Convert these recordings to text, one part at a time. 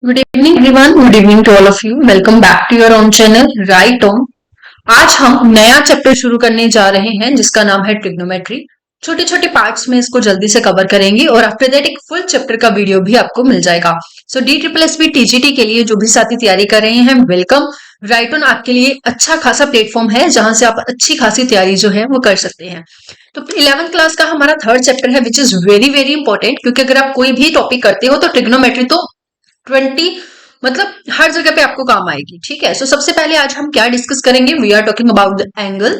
Good evening everyone, good evening to all of you. Welcome back to your own channel right on. आज हम नया chapter शुरू करने जा रहे हैं जिसका नाम है ट्रिग्नोमेट्री। छोटे छोटे पार्ट्स में इसको जल्दी से कवर करेंगे और आफ्टर दैट एक फुल चैप्टर का वीडियो भी आपको मिल जाएगा। सो DSSB TGT के लिए जो भी साथी तैयारी कर रहे हैं, वेलकम। राइट ऑन आपके लिए अच्छा खासा प्लेटफॉर्म है जहां से आप अच्छी खासी तैयारी जो है वो कर सकते हैं। तो 11th क्लास का हमारा थर्ड चैप्टर है which is very very important, क्योंकि अगर आप कोई भी टॉपिक करते हो तो ट्रिग्नोमेट्री तो 20 मतलब हर जगह पे आपको काम आएगी। ठीक है, सो सबसे पहले आज हम क्या डिस्कस करेंगे, we are talking about the angle.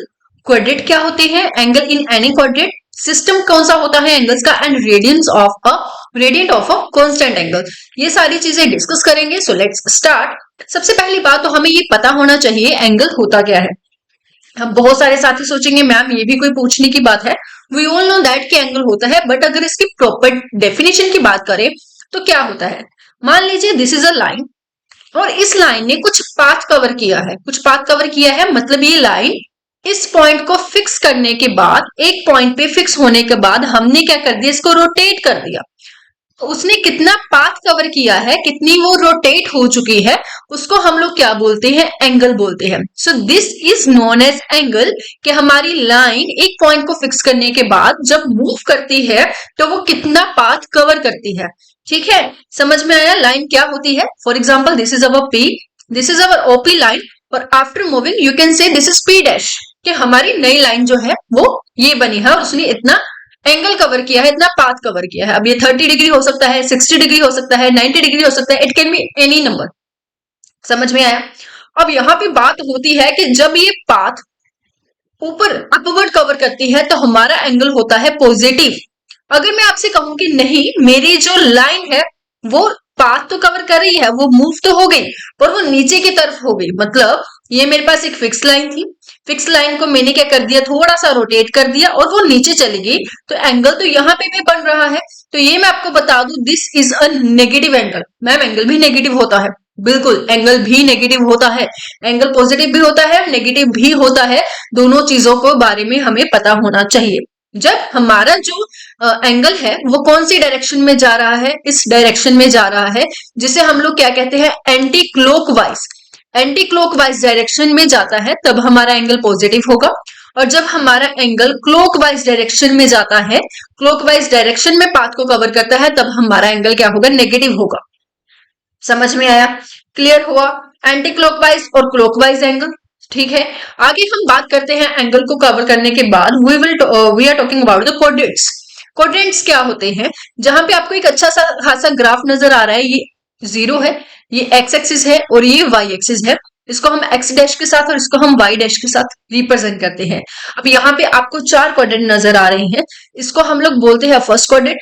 Quadrant क्या होते हैं, angle in any quadrant, system कौन सा होता है एंगल्स का, and radian of a constant angle, ये सारी चीजें डिस्कस करेंगे। So let's start. सबसे पहली बात तो हमें ये पता होना चाहिए एंगल होता क्या है। हम बहुत सारे साथी सोचेंगे मैम ये भी कोई पूछने की बात है, वी ऑल नो दैट कि एंगल होता है, बट अगर इसकी प्रॉपर डेफिनेशन की बात करें तो क्या होता है। मान लीजिए दिस इज अ लाइन और इस लाइन ने कुछ पाथ कवर किया है, कुछ पाथ कवर किया है, मतलब ये लाइन इस पॉइंट को फिक्स करने के बाद, एक पॉइंट पे फिक्स होने के बाद हमने क्या कर दिया, इसको रोटेट कर दिया। तो उसने कितना पाथ कवर किया है, कितनी वो रोटेट हो चुकी है, उसको हम लोग क्या बोलते हैं, एंगल बोलते हैं। So this is known as angle, कि हमारी लाइन एक पॉइंट को फिक्स करने के बाद जब मूव करती है तो वो कितना पाथ कवर करती है। ठीक है, समझ में आया लाइन क्या होती है। For example this is our P, this is our OP line, और after moving you can say this is P dash, कि हमारी नई लाइन जो है वो ये बनी है और उसने इतना एंगल कवर किया है, इतना पाथ कवर किया है। अब ये 30 डिग्री हो सकता है, 60 डिग्री हो सकता है, 90 डिग्री हो सकता है, it can be any number. समझ में आया। अब यहाँ पे बात होती है कि जब ये पाथ ऊपर अपवर्ड कवर करती है तो हमारा एंगल होता है पॉजिटिव। अगर मैं आपसे कहूं कि नहीं मेरी जो लाइन है वो पाथ तो कवर कर रही है, वो मूव तो हो गई पर वो नीचे की तरफ हो गई, मतलब ये मेरे पास एक फिक्स लाइन थी, फिक्स लाइन को मैंने क्या कर दिया, थोड़ा सा रोटेट कर दिया और वो नीचे चली गई, तो एंगल तो यहाँ पे भी बन रहा है। तो ये मैं आपको बता दूं this is a negative angle. Ma'am angle भी नेगेटिव होता है, बिल्कुल एंगल भी नेगेटिव होता है, एंगल पॉजिटिव भी होता है, नेगेटिव भी होता है। दोनों चीजों को बारे में हमें पता होना चाहिए। जब हमारा जो एंगल है वो कौन सी डायरेक्शन में जा रहा है, इस डायरेक्शन में जा रहा है, जिसे हम लोग क्या कहते हैं, anti clockwise. Anti clockwise direction में जाता है तब हमारा एंगल पॉजिटिव होगा, और जब हमारा एंगल क्लॉकवाइज डायरेक्शन में जाता है, क्लॉकवाइज डायरेक्शन में पाथ को कवर करता है, तब हमारा एंगल क्या होगा, नेगेटिव होगा। समझ में आया, क्लियर हुआ। एंटी क्लॉकवाइज और क्लॉकवाइज एंगल। ठीक है, आगे हम बात करते हैं एंगल को कवर करने के बाद we are talking about the coordinates. Coordinates क्या होते हैं, जहां पे आपको एक अच्छा सा खासा ग्राफ नजर आ रहा है, ये जीरो है, ये एक्स एक्सिस है और ये वाई एक्सिस है। इसको हम एक्स डैश के साथ और इसको हम वाई डैश के साथ रिप्रेजेंट करते हैं। अब यहाँ पे आपको चार कोऑर्डिनेट नजर आ रहे हैं, इसको हम लोग बोलते हैं first coordinate,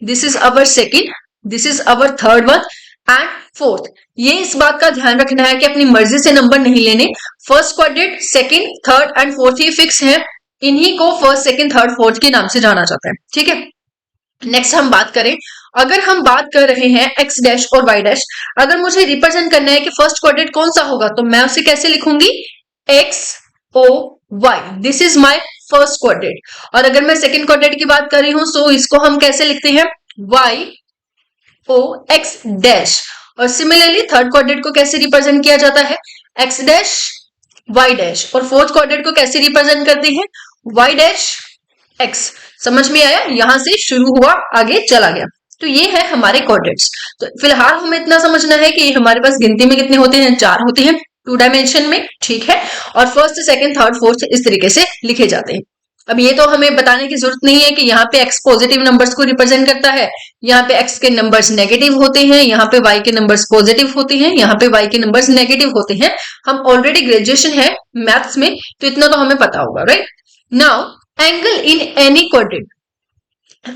this is our second, this is our third one and fourth. ये इस बात का ध्यान रखना है कि अपनी मर्जी से नंबर नहीं लेने। First quadrant, second, third and fourth ये फिक्स है, इन्हीं को फर्स्ट सेकंड थर्ड फोर्थ के नाम से जाना जाता है। ठीक है, नेक्स्ट हम बात करें, अगर हम बात कर रहे हैं एक्स डैश और वाई डैश, अगर मुझे रिप्रेजेंट करना है कि फर्स्ट क्वाड्रेंट कौन सा होगा तो मैं उसे कैसे लिखूंगी, X O Y, this is my first quadrant. और अगर मैं सेकंड क्वाड्रेंट की बात कर रही हूं तो इसको हम कैसे लिखते हैं, वाई ओ एक्स डैश। और सिमिलरली थर्ड क्वाड्रेंट को कैसे रिप्रेजेंट किया जाता है, एक्स डैश वाई डैश, और फोर्थ क्वाड्रेंट को कैसे रिप्रेजेंट करते हैं, वाई डैश एक्स। समझ में आया, यहां से शुरू हुआ आगे चला गया। तो ये है हमारे क्वाड्रेंट्स। तो फिलहाल हमें इतना समझना है कि ये हमारे पास गिनती में कितने होते हैं, चार होते हैं, 2 डायमेंशन में। ठीक है, और फर्स्ट सेकंड थर्ड फोर्थ इस तरीके से लिखे जाते हैं। अब ये तो हमें बताने की जरूरत नहीं है कि यहाँ पे x पॉजिटिव नंबर्स को रिप्रेजेंट करता है, यहाँ पे x के नंबर्स नेगेटिव होते हैं, यहाँ पे y के नंबर्स पॉजिटिव होते हैं, यहाँ पे y के नंबर्स नेगेटिव होते हैं। हम ऑलरेडी ग्रेजुएशन है मैथ्स में, तो इतना तो हमें पता होगा, right. Now angle in any quadrant.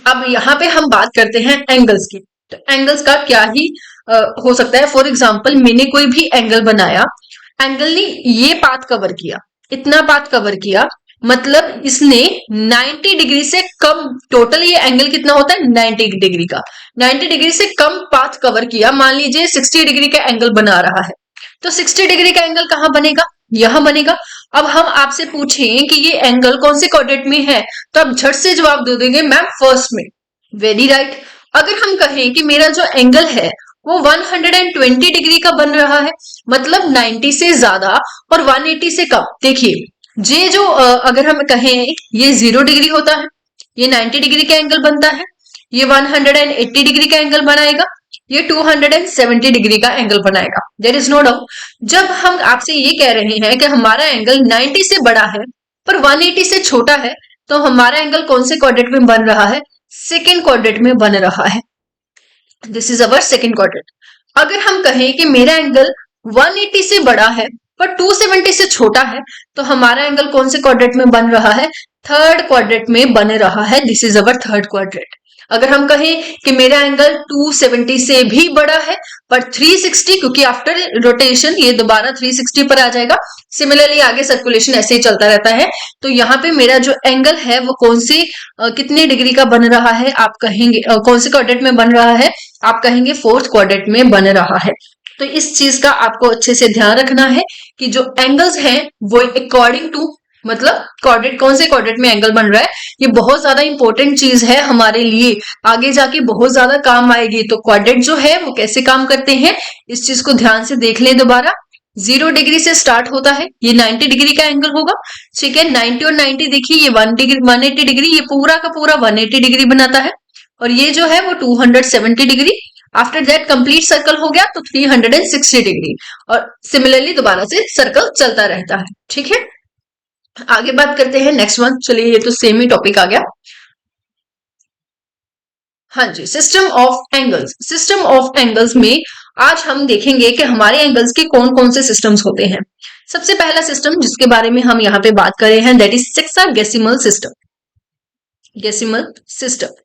अब यहाँ पे हम बात करते हैं एंगल्स की। तो एंगल्स का क्या ही हो सकता है। फॉर एग्जाम्पल मैंने कोई भी एंगल बनाया, एंगल ने ये पाथ कवर किया, इतना पाथ कवर किया, मतलब इसने 90 डिग्री से कम, टोटल ये एंगल कितना होता है 90 डिग्री का, 90 डिग्री से कम पाथ कवर किया। मान लीजिए 60 डिग्री का एंगल बना रहा है, तो 60 डिग्री का एंगल कहां बनेगा, यहां बनेगा। अब हम आपसे पूछें कि ये एंगल कौन से क्वाड्रेंट में है, तो आप झट से जवाब दे देंगे मैम फर्स्ट में, वेरी राइट। अगर हम कहें कि मेरा जो एंगल है वो 120 डिग्री का बन रहा है, मतलब 90 से ज्यादा और 180 से कम। देखिए ये जो अगर हम कहें ये 0 डिग्री होता है, ये 90 डिग्री का एंगल बनता है, ये 180 डिग्री का एंगल बनाएगा, ये 270 डिग्री का एंगल बनाएगा। There is no doubt. जब हम आपसे ये कह रहे हैं कि हमारा एंगल 90 से बड़ा है पर 180 से छोटा है, तो हमारा एंगल कौन से क्वाड्रेंट में बन रहा है? सेकेंड क्वाड्रेंट में बन रहा है। This is our second quadrant. अगर हम कहें कि मेरा एंगल 180 से बड़ा है पर 270 से छोटा है, तो हमारा एंगल कौन से क्वाड्रेंट में बन रहा है? थर्ड क्वाड्रेंट में बन रहा है। This is our third quadrant. अगर हम कहें कि मेरा एंगल 270 से भी बड़ा है पर 360, क्योंकि आफ्टर रोटेशन ये दोबारा 360 पर आ जाएगा, सिमिलरली आगे सर्कुलेशन ऐसे ही चलता रहता है, तो यहाँ पे मेरा जो एंगल है वो कौन सी कितने डिग्री का बन रहा है? आप कहेंगे कौन से क्वाड्रेंट में बन रहा है? आप कहेंगे फोर्थ क्वाड्रेंट में बन रहा है। तो इस चीज का आपको अच्छे से ध्यान रखना है कि जो एंगल्स हैं वो अकॉर्डिंग टू, मतलब क्वाड्रेंट, कौन से क्वाड्रेंट में एंगल बन रहा है, ये बहुत ज्यादा इंपॉर्टेंट चीज है हमारे लिए, आगे जाके बहुत ज्यादा काम आएगी। तो क्वाड्रेंट जो है वो कैसे काम करते हैं, इस चीज को ध्यान से देख लें दोबारा। 0 डिग्री से स्टार्ट होता है, ये 90 डिग्री का एंगल होगा, ठीक है। 90 और 90 देखिए, ये 180 डिग्री, ये पूरा का पूरा 180 डिग्री बनाता है, और ये जो है वो 270 degree. After that complete circle हो गया तो 360 डिग्री, और सिमिलरली दोबारा से सर्कल चलता रहता है, ठीक है। आगे बात करते हैं नेक्स्ट वन। चलिए ये तो सेम ही टॉपिक आ गया। हाँ जी, system of angles. System of angles में आज हम देखेंगे कि हमारे एंगल्स के कौन कौन से सिस्टम्स होते हैं। सबसे पहला सिस्टम जिसके बारे में हम यहाँ पे बात कर रहे हैं, दैट इज सेक्सागेसिमल सिस्टम। गेसिमल सिस्टम,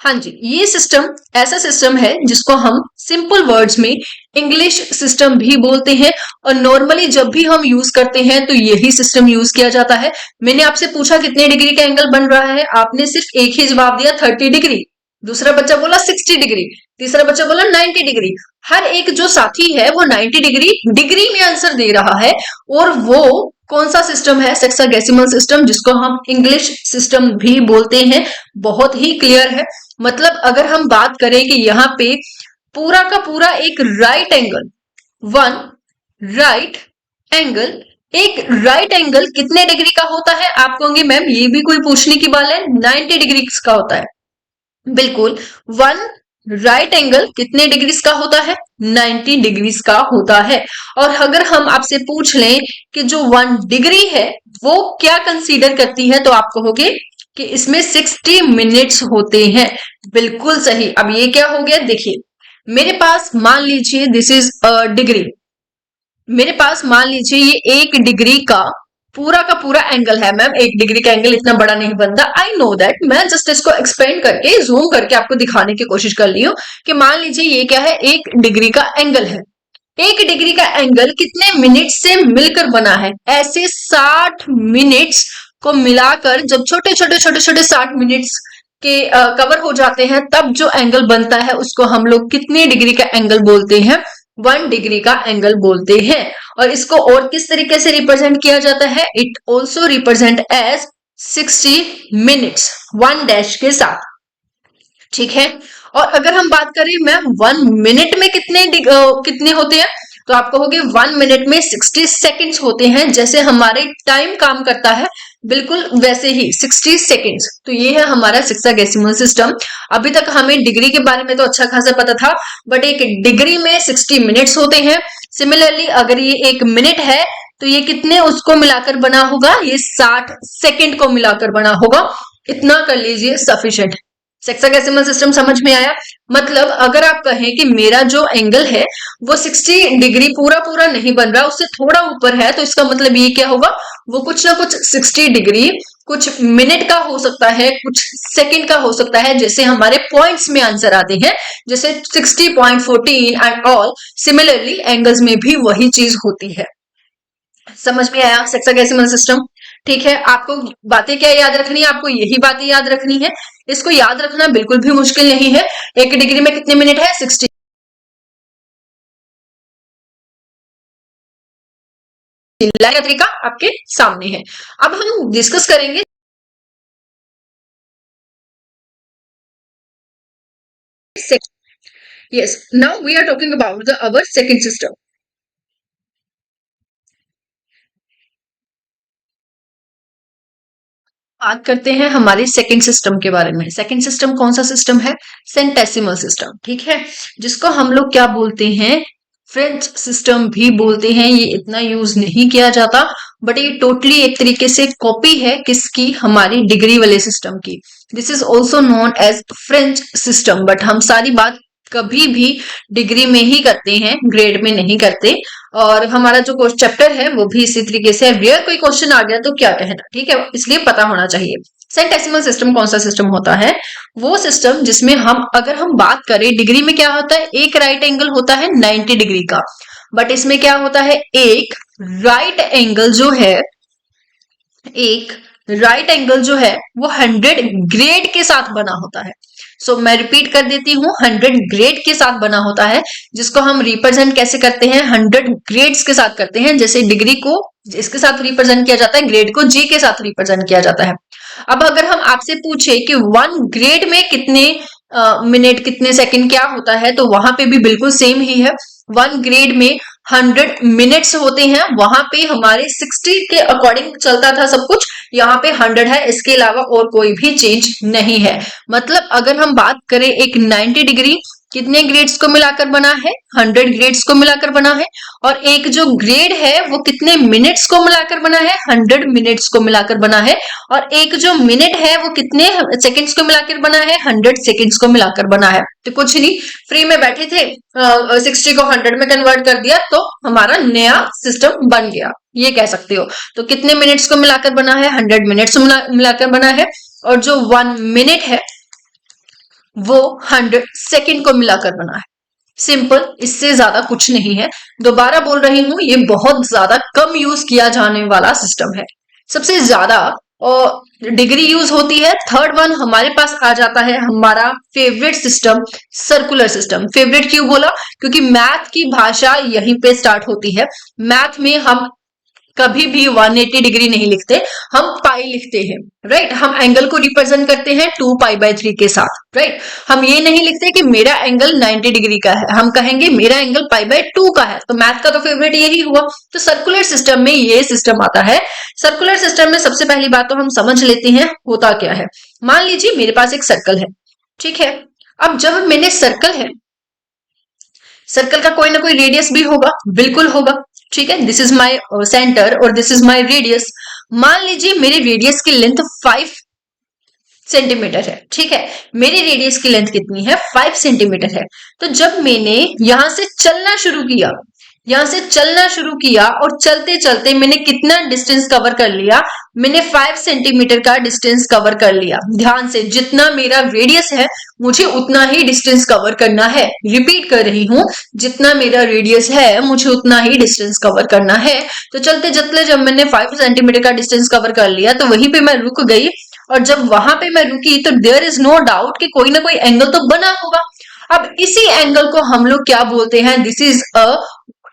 हाँ जी, ये सिस्टम ऐसा सिस्टम है जिसको हम सिंपल वर्ड्स में इंग्लिश सिस्टम भी बोलते हैं, और नॉर्मली जब भी हम यूज करते हैं तो यही सिस्टम यूज किया जाता है। मैंने आपसे पूछा कितने डिग्री का एंगल बन रहा है, आपने सिर्फ एक ही जवाब दिया 30 डिग्री, दूसरा बच्चा बोला 60 डिग्री, तीसरा बच्चा बोला 90 डिग्री। हर एक जो साथी है वो 90 डिग्री डिग्री में आंसर दे रहा है, और वो कौन सा सिस्टम है? सेक्सागेसिमल सिस्टम, जिसको हम इंग्लिश सिस्टम भी बोलते हैं। बहुत ही क्लियर है। मतलब अगर हम बात करें कि यहाँ पे पूरा का पूरा एक right angle, one right angle, एक राइट एंगल कितने डिग्री का होता है? आप कहोगे मैम ये भी कोई पूछने की बात है, 90 डिग्री का होता है। बिल्कुल, वन राइट एंगल कितने डिग्रीज का होता है? 90 डिग्रीज का होता है। और अगर हम आपसे पूछ लें कि जो 1 डिग्री है वो क्या कंसीडर करती है, तो आप कहोगे कि इसमें 60 मिनट्स होते हैं। बिल्कुल सही। अब ये क्या हो गया, देखिए मेरे पास मान लीजिए दिस इज डिग्री, मेरे पास मान लीजिए ये 1 डिग्री का पूरा एंगल है। मैम 1 डिग्री का एंगल इतना बड़ा नहीं बनता, आई नो दैट, मैं जस्ट इसको एक्सपेंड करके जूम करके आपको दिखाने की कोशिश कर रही हूँ कि मान लीजिए ये क्या है, 1 डिग्री का एंगल है। 1 डिग्री का एंगल कितने मिनट से मिलकर बना है? ऐसे 60 मिनट्स को मिलाकर जब छोटे छोटे 60 मिनट्स के कवर हो जाते हैं, तब जो एंगल बनता है उसको हम लोग कितने डिग्री का एंगल बोलते हैं? 1 डिग्री का एंगल बोलते हैं। और इसको और किस तरीके से रिप्रेजेंट किया जाता है? It also represent as 60 minutes, 1 dash के साथ, ठीक है। और अगर हम बात करें मैम 1 मिनट में कितने होते हैं, तो आप कहोगे 1 मिनट में 60 सेकेंड्स होते हैं। जैसे हमारे टाइम काम करता है बिल्कुल वैसे ही 60 सेकेंड्स। तो ये है हमारा सेक्सागेसिमल सिस्टम। अभी तक हमें डिग्री के बारे में तो अच्छा खासा पता था, बट एक डिग्री में 60 मिनट्स होते हैं। सिमिलरली अगर ये 1 मिनट है तो ये कितने उसको मिलाकर बना होगा? ये 60 सेकेंड को मिलाकर बना होगा। इतना कर लीजिए, सफिशिएंट। सेक्सागेसिमल सिस्टम समझ में आया? मतलब अगर आप कहें कि मेरा जो एंगल है वो 60 डिग्री पूरा नहीं बन रहा, उससे थोड़ा ऊपर है, तो इसका मतलब ये क्या होगा, वो कुछ ना कुछ 60 डिग्री कुछ मिनट का हो सकता है, कुछ सेकंड का हो सकता है, जैसे हमारे पॉइंट्स में आंसर आते हैं, जैसे 60.14 एंड ऑल। सिमिलरली एंगल्स में भी वही चीज होती है। समझ में आया सेक्सागेसिमल सिस्टम? ठीक है। आपको बातें क्या याद रखनी है? आपको यही बातें याद रखनी है। इसको याद रखना बिल्कुल भी मुश्किल नहीं है। 1 डिग्री में कितने मिनट है? 60। लाइन का तरीका आपके सामने है। अब हम डिस्कस करेंगे Yes, now we are talking about our second system. बात करते हैं हमारे सेकंड सिस्टम के बारे में। सेकंड सिस्टम कौन सा सिस्टम है? सेंटेसिमल सिस्टम, ठीक है, जिसको हम लोग क्या बोलते हैं? फ्रेंच सिस्टम भी बोलते हैं। ये इतना यूज नहीं किया जाता, बट ये टोटली एक तरीके से कॉपी है किसकी? हमारी डिग्री वाले सिस्टम की। This is also known as French system, but हम सारी बात कभी भी डिग्री में ही करते हैं, ग्रेड में नहीं करते। और हमारा जो चैप्टर है वो भी इसी तरीके से। रेयर कोई क्वेश्चन आ गया तो क्या कहना, ठीक है, इसलिए पता होना चाहिए। सेंटेसिमल सिस्टम कौन सा सिस्टम होता है? वो सिस्टम जिसमें अगर हम बात करें डिग्री में, क्या होता है? एक राइट एंगल होता है 90 डिग्री का, बट इसमें क्या होता है? एक राइट एंगल जो है, एक राइट एंगल जो है वो 100 ग्रेड के साथ बना होता है। मैं रिपीट कर देती हूँ, 100 ग्रेड के साथ बना होता है, जिसको हम रिप्रेजेंट कैसे करते हैं? 100 ग्रेड्स के साथ करते हैं। जैसे डिग्री को इसके साथ रिप्रेजेंट किया जाता है, ग्रेड को जी के साथ रिप्रेजेंट किया जाता है। अब अगर हम आपसे पूछे कि 1 ग्रेड में कितने मिनट, कितने सेकंड क्या होता है, तो वहां पे भी बिल्कुल सेम ही है। 1 ग्रेड में 100 मिनट्स होते हैं, वहां पे हमारे 60 के अकॉर्डिंग चलता था सब कुछ, यहाँ पे 100 है, इसके अलावा और कोई भी चेंज नहीं है। मतलब अगर हम बात करें एक 90 डिग्री कितने ग्रेड्स को मिलाकर बना है? 100 ग्रेड्स को मिलाकर बना है। और एक जो ग्रेड है वो कितने मिनट्स को मिलाकर बना है? 100 मिनट्स को मिलाकर बना है। और एक जो मिनट है वो कितने सेकंड्स को मिलाकर बना है? 100 सेकंड्स को मिलाकर बना है। तो कुछ नहीं, फ्री में बैठे थे, 60 को 100 में कन्वर्ट कर दिया तो हमारा नया सिस्टम बन गया, ये कह सकते हो। तो कितने मिनट्स को मिलाकर बना है? 100 मिनट्स मिलाकर बना है। और जो 1 मिनट है वो 100 सेकंड को मिलाकर बना है। सिंपल, इससे ज्यादा कुछ नहीं है। दोबारा बोल रही हूं, ये बहुत ज्यादा कम यूज किया जाने वाला सिस्टम है। सबसे ज्यादा डिग्री यूज होती है। थर्ड वन हमारे पास आ जाता है हमारा favourite system, circular system. Favourite क्यों बोला? क्योंकि मैथ की भाषा यहीं पे स्टार्ट होती है। मैथ में हम कभी भी 180 डिग्री नहीं लिखते, हम पाई लिखते हैं, राइट। हम एंगल को रिप्रेजेंट करते हैं 2 पाई बाय 3 के साथ, राइट। हम ये नहीं लिखते कि मेरा एंगल 90 डिग्री का है, हम कहेंगे मेरा एंगल पाई बाय 2 का है। तो मैथ का तो फेवरेट यही हुआ। तो सर्कुलर सिस्टम में ये सिस्टम आता है। सर्कुलर सिस्टम में सबसे पहली बात तो हम समझ लेते हैं होता क्या है। मान लीजिए मेरे पास एक सर्कल है, ठीक है। अब जब मैंने सर्कल है, सर्कल का कोई ना कोई रेडियस भी होगा, बिल्कुल होगा, ठीक है। दिस इज माई सेंटर और दिस इज माई रेडियस। मान लीजिए मेरे रेडियस की लेंथ 5 सेंटीमीटर है, ठीक है। मेरी रेडियस की लेंथ कितनी है? 5 सेंटीमीटर है। तो जब मैंने यहां से चलना शुरू किया, यहां से चलना शुरू किया और चलते चलते मैंने कितना डिस्टेंस कवर कर लिया? मैंने 5 सेंटीमीटर का डिस्टेंस कवर कर लिया। ध्यान से, जितना मेरा रेडियस है मुझे उतना ही डिस्टेंस कवर करना है। रिपीट कर रही हूं, जितना मेरा रेडियस है मुझे उतना ही डिस्टेंस कवर करना है। तो चलते चलते जब मैंने 5 सेंटीमीटर का डिस्टेंस कवर कर लिया तो वहीं पे मैं रुक गई। और जब वहां पे मैं रुकी तो देयर इज नो डाउट कि कोई ना कोई एंगल तो बना होगा। अब इसी एंगल को हम लोग क्या बोलते हैं? This is a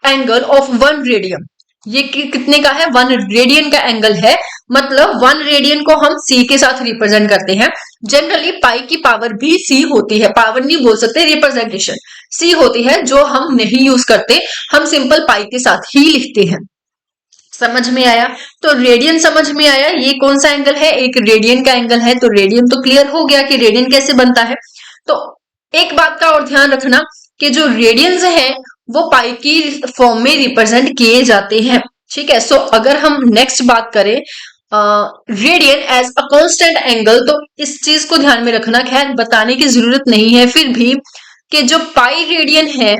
angle of 1 radian. ये कितने का है? 1 रेडियन का एंगल है। मतलब 1 रेडियन को हम सी के साथ रिप्रेजेंट करते हैं। जनरली पाई की पावर भी सी होती है, पावर नहीं बोल सकते, रिप्रेजेंटेशन सी होती है, जो हम नहीं यूज करते, हम सिंपल पाई के साथ ही लिखते हैं। समझ में आया? तो रेडियन समझ में आया, ये कौन सा एंगल है? एक रेडियन का एंगल है। तो रेडियन तो क्लियर हो गया कि रेडियन कैसे बनता है। तो एक बात का और ध्यान रखना कि जो रेडियंस है वो पाई की फॉर्म में रिप्रेजेंट किए जाते हैं, ठीक है। अगर हम नेक्स्ट बात करें radian as a constant angle, तो इस चीज को ध्यान में रखना, खैर बताने की जरूरत नहीं है फिर भी, कि जो पाई रेडियन है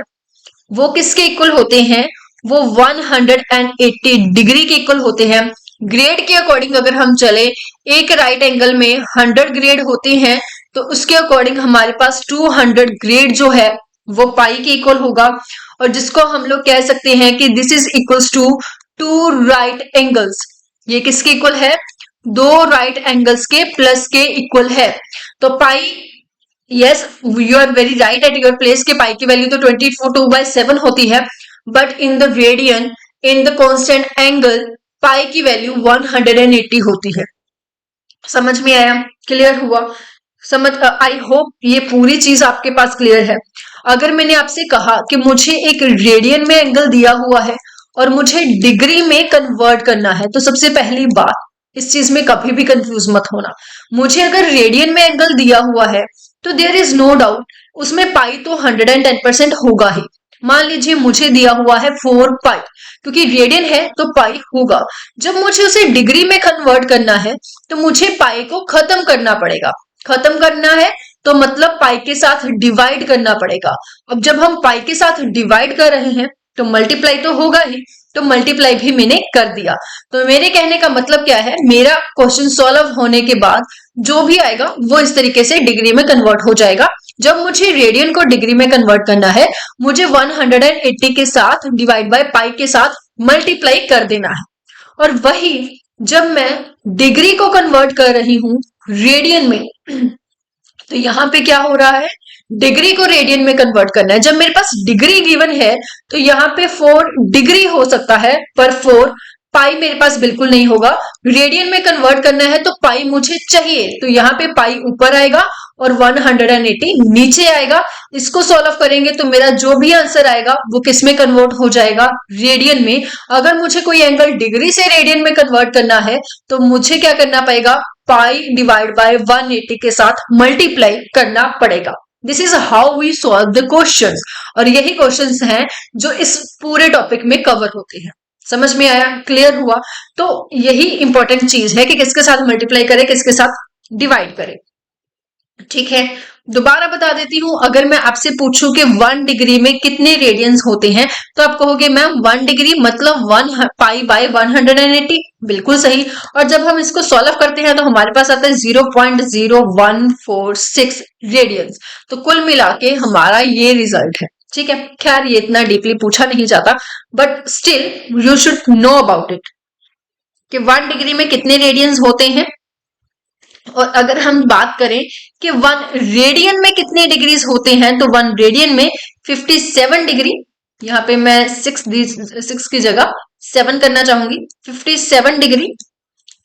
वो किसके इक्वल होते हैं? वो 180 डिग्री के इक्वल होते हैं। ग्रेड के अकॉर्डिंग अगर हम चले, एक राइट एंगल में 100 ग्रेड होते हैं, तो उसके अकॉर्डिंग हमारे पास 200 ग्रेड जो है वो पाई के इक्वल होगा। और जिसको हम लोग कह सकते हैं कि this is equals to 2 right angles. ये किसके इक्वल है? 2 राइट एंगल्स के प्लस के इक्वल है। तो pi, yes you are very right at your place, के पाई की वैल्यू तो 24/7 होती है, but in the radian, in the constant angle, pi की वैल्यू 180 होती है। समझ में आया? क्लियर हुआ? समझ, आई होप ये पूरी चीज आपके पास क्लियर है। अगर मैंने आपसे कहा कि मुझे एक रेडियन में एंगल दिया हुआ है और मुझे डिग्री में कन्वर्ट करना है, तो सबसे पहली बात, इस चीज में कभी भी कंफ्यूज मत होना। मुझे अगर रेडियन में एंगल दिया हुआ है तो देयर इज नो डाउट उसमें पाई तो 110% होगा ही। मान लीजिए मुझे दिया हुआ है 4 पाई, क्योंकि रेडियन है तो पाई होगा। जब मुझे उसे डिग्री में कन्वर्ट करना है तो मुझे पाई को खत्म करना पड़ेगा। खत्म करना है तो मतलब पाई के साथ डिवाइड करना पड़ेगा। अब जब हम पाई के साथ डिवाइड कर रहे हैं तो मल्टीप्लाई तो होगा ही, तो मल्टीप्लाई भी मैंने कर दिया। तो मेरे कहने का मतलब क्या है, मेरा क्वेश्चन सॉल्व होने के बाद जो भी आएगा वो इस तरीके से डिग्री में कन्वर्ट हो जाएगा। जब मुझे रेडियन को डिग्री में कन्वर्ट करना है, मुझे 180 के साथ डिवाइड बाय पाई के साथ मल्टीप्लाई कर देना है। और वही जब मैं डिग्री को कन्वर्ट कर रही हूं रेडियन में, तो यहां पे क्या हो रहा है, डिग्री को रेडियन में कन्वर्ट करना है। जब मेरे पास डिग्री गिवन है तो यहाँ पे 4 डिग्री हो सकता है, पर 4 पाई मेरे पास बिल्कुल नहीं होगा। रेडियन में कन्वर्ट करना है तो पाई मुझे चाहिए, तो यहाँ पे पाई ऊपर आएगा और 180 नीचे आएगा। इसको सॉल्व करेंगे तो मेरा जो भी आंसर आएगा वो किस में कन्वर्ट हो जाएगा, रेडियन में। अगर मुझे कोई एंगल डिग्री से रेडियन में कन्वर्ट करना है तो मुझे क्या करना पड़ेगा, पाई डिवाइड बाय 180 के साथ मल्टीप्लाई करना पड़ेगा। This is how we solve the question, और यही क्वेश्चंस हैं जो इस पूरे टॉपिक में कवर होते हैं। समझ में आया, क्लियर हुआ? तो यही इंपॉर्टेंट चीज है कि किसके साथ मल्टीप्लाई करें, किसके साथ डिवाइड करें। ठीक है, दोबारा बता देती हूं। अगर मैं आपसे पूछूं कि 1 डिग्री में कितने रेडियंस होते हैं, तो आप कहोगे मैम 1 डिग्री मतलब 1 पाई बाय 180। बिल्कुल सही। और जब हम इसको सॉल्व करते हैं तो हमारे पास आता है 0.0146 रेडियंस। तो कुल मिला के हमारा ये रिजल्ट है। ठीक है, खैर ये इतना डीपली पूछा नहीं जाता, but still you should know about it कि 1 डिग्री में कितने रेडियंस होते हैं। और अगर हम बात करें कि 1 रेडियन में कितने डिग्रीज होते हैं, तो 1 रेडियन में 57 डिग्री, यहाँ पे मैं 6 की जगह 7 करना चाहूंगी। 57 डिग्री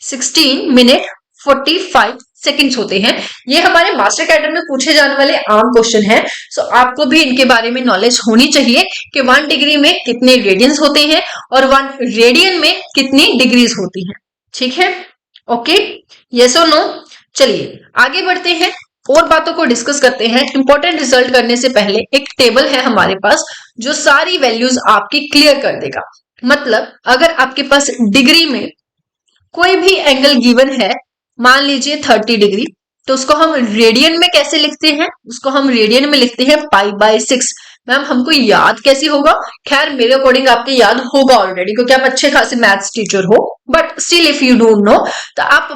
16 मिनट 45 सेकंड्स होते हैं। ये हमारे मास्टर कैडर में पूछे जाने वाले आम क्वेश्चन हैं। सो आपको भी इनके बारे में नॉलेज होनी चाहिए कि 1 डिग्री में कितने रेडियंस होते हैं और 1 रेडियन में कितनी डिग्रीज होती हैं। ठीक है, ओके, यस और नो। चलिए आगे बढ़ते हैं और बातों को डिस्कस करते हैं। इंपॉर्टेंट रिजल्ट करने से पहले एक टेबल है हमारे पास जो सारी वैल्यूज आपकी क्लियर कर देगा। मतलब अगर आपके पास डिग्री में कोई भी एंगल गिवन है, मान लीजिए 30 डिग्री, तो उसको हम रेडियन में कैसे लिखते हैं, उसको हम रेडियन में लिखते हैं पाई बाय 6। मैम हमको याद कैसे होगा? खैर मेरे अकॉर्डिंग आपके याद होगा ऑलरेडी, क्योंकि आप अच्छे खासे मैथ्स टीचर हो, but still if you don't know तो आप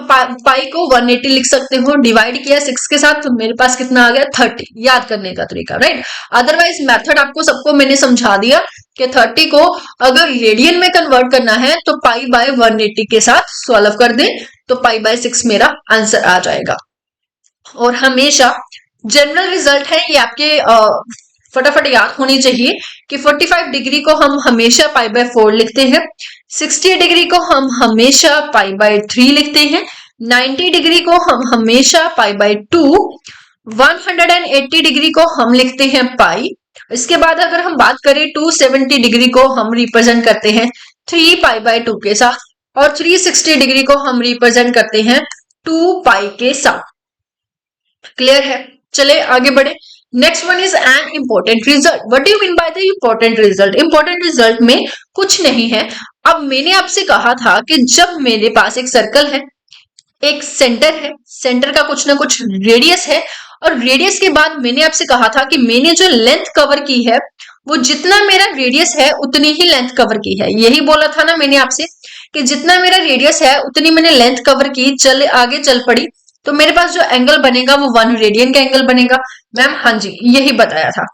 पाई को 180 लिख सकते हो, डिवाइड किया 6 के साथ, तो मेरे पास कितना आ गया 30। याद करने का तरीका, राइट? अदरवाइज मेथड आपको सबको मैंने समझा दिया कि 30 को अगर रेडियन में कन्वर्ट करना है तो पाई बाय 180 के साथ सॉल्व कर दे, तो पाई बाय 6 मेरा आंसर आ जाएगा। और हमेशा जनरल रिजल्ट है ये आपके फटाफट याद होनी चाहिए कि 45 डिग्री को हम हमेशा पाई बाय 4 लिखते हैं, 60 डिग्री को हम हमेशा पाई बाय 3 लिखते हैं, 90 डिग्री को हम हमेशा पाई बाय 2, 180 डिग्री को हम लिखते हैं पाई। इसके बाद अगर हम बात करें 270 डिग्री को हम रिप्रेजेंट करते हैं 3 पाई बाय 2 के साथ, और 360 डिग्री को हम रिप्रेजेंट करते हैं 2 पाई के साथ। क्लियर है? चले आगे बढ़े। Next one is an important result. What do you mean by the important result? Important result में कुछ नहीं है। अब मैंने आपसे कहा था कि जब मेरे पास एक सर्कल है, एक सेंटर है, सेंटर का कुछ ना कुछ रेडियस है, और रेडियस के बाद मैंने आपसे कहा था कि मैंने जो लेंथ कवर की है वो जितना मेरा रेडियस है उतनी ही लेंथ कवर की है। यही बोला था ना मैंने आपसे कि जितना मेरा रेडियस है उतनी मैंने लेंथ कवर की। चल आगे चल पड़ी तो मेरे पास जो एंगल बनेगा वो 1 रेडियन का एंगल बनेगा। मैम हाँ जी यही बताया था।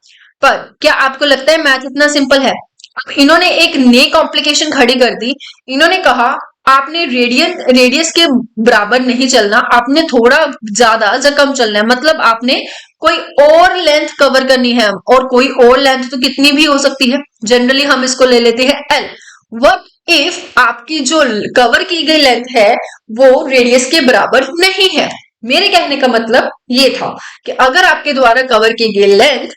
पर क्या आपको लगता है मैथ इतना सिंपल है? अब इन्होंने एक नई कॉम्प्लिकेशन खड़ी कर दी। इन्होंने कहा आपने रेडियस के बराबर नहीं चलना, आपने थोड़ा ज्यादा या कम चलना है। मतलब आपने कोई और लेंथ कवर करनी है, और कोई और लेंथ तो कितनी भी हो सकती है। जनरली हम इसको ले लेते हैं एल। व्हाट इफ आपकी जो कवर की गई लेंथ है वो रेडियस के बराबर नहीं है? मेरे कहने का मतलब ये था कि अगर आपके द्वारा कवर की गई लेंथ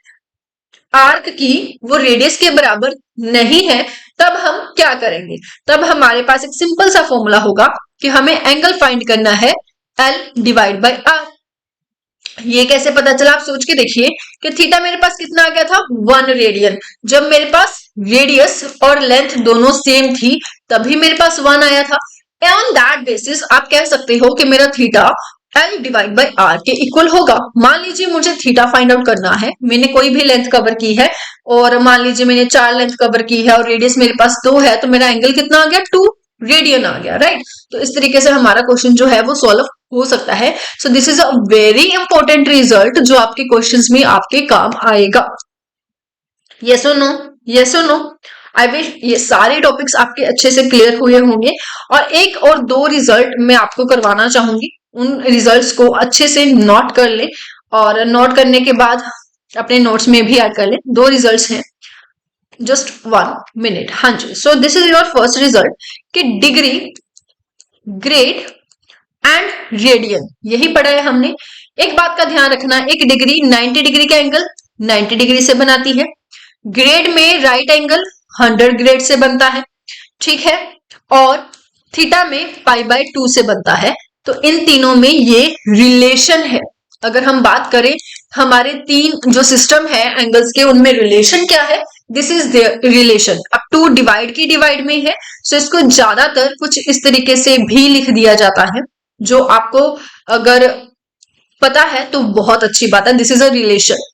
आर्क की वो रेडियस के बराबर नहीं है, तब हम क्या करेंगे? तब हमारे पास एक सिंपल सा फॉर्मूला होगा कि हमें एंगल फाइंड करना है एल डिवाइड बाई आर। ये कैसे पता चला? आप सोच के देखिए कि थीटा मेरे पास कितना आ गया था, 1 रेडियन। जब मेरे पास रेडियस और लेंथ दोनों सेम थी तभी मेरे पास 1 आया था। ऑन दैट बेसिस आप कह सकते हो कि मेरा theta L divide by R के इक्वल होगा। मान लीजिए मुझे थीटा फाइंड आउट करना है, मैंने कोई भी लेंथ कवर की है और मान लीजिए मैंने 4 लेंथ कवर की है और रेडियस मेरे पास 2 है, तो मेरा एंगल कितना आ गया, 2 रेडियन आ गया, राइट। तो इस तरीके से हमारा क्वेश्चन जो है वो सॉल्व हो सकता है। सो this is a very important result जो आपके क्वेश्चंस में आपके काम आएगा। यस और नो? यस और नो? आई विश ये सारे टॉपिक्स आपके अच्छे से क्लियर हुए होंगे। और एक और दो रिजल्ट मैं आपको करवाना चाहूंगी, उन रिजल्ट्स को अच्छे से नोट कर ले और नोट करने के बाद अपने नोट्स में भी ऐड कर ले। 2 रिजल्ट्स हैं, जस्ट 1 मिनट। हाँ जी, so this is your first result कि डिग्री, ग्रेड एंड रेडियन, यही पढ़ा है हमने। एक बात का ध्यान रखना, एक डिग्री 90 डिग्री का एंगल 90 डिग्री से बनाती है। ग्रेड में राइट एंगल 100 ग्रेड से बनता है, ठीक है। और थीटा में पाई बाय 2 से बनता है। तो इन तीनों में ये रिलेशन है। अगर हम बात करें हमारे 3 जो सिस्टम है एंगल्स के, उनमें रिलेशन क्या है? This is there relation. अब 2 डिवाइड की डिवाइड में है, सो इसको ज्यादातर कुछ इस तरीके से भी लिख दिया जाता है, जो आपको अगर पता है तो बहुत अच्छी बात है। This is a relation.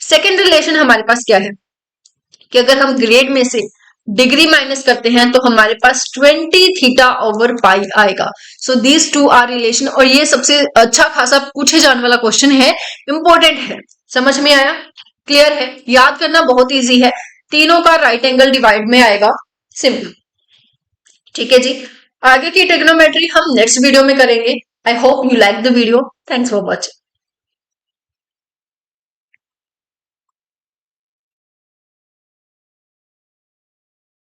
Second relation हमारे पास क्या है कि अगर हम ग्रेड में से डिग्री माइनस करते हैं तो हमारे पास 20 थीटा ओवर पाई आएगा। So these 2 are relation. और ये सबसे अच्छा खासा पूछे जाने वाला क्वेश्चन है, इंपॉर्टेंट है। समझ में आया? क्लियर है? याद करना बहुत इजी है, तीनों का राइट एंगल डिवाइड में आएगा, सिंपल। ठीक है जी। आगे की ट्रिग्नोमेट्री हम नेक्स्ट वीडियो में करेंगे। I hope you like the video. Thanks for watching.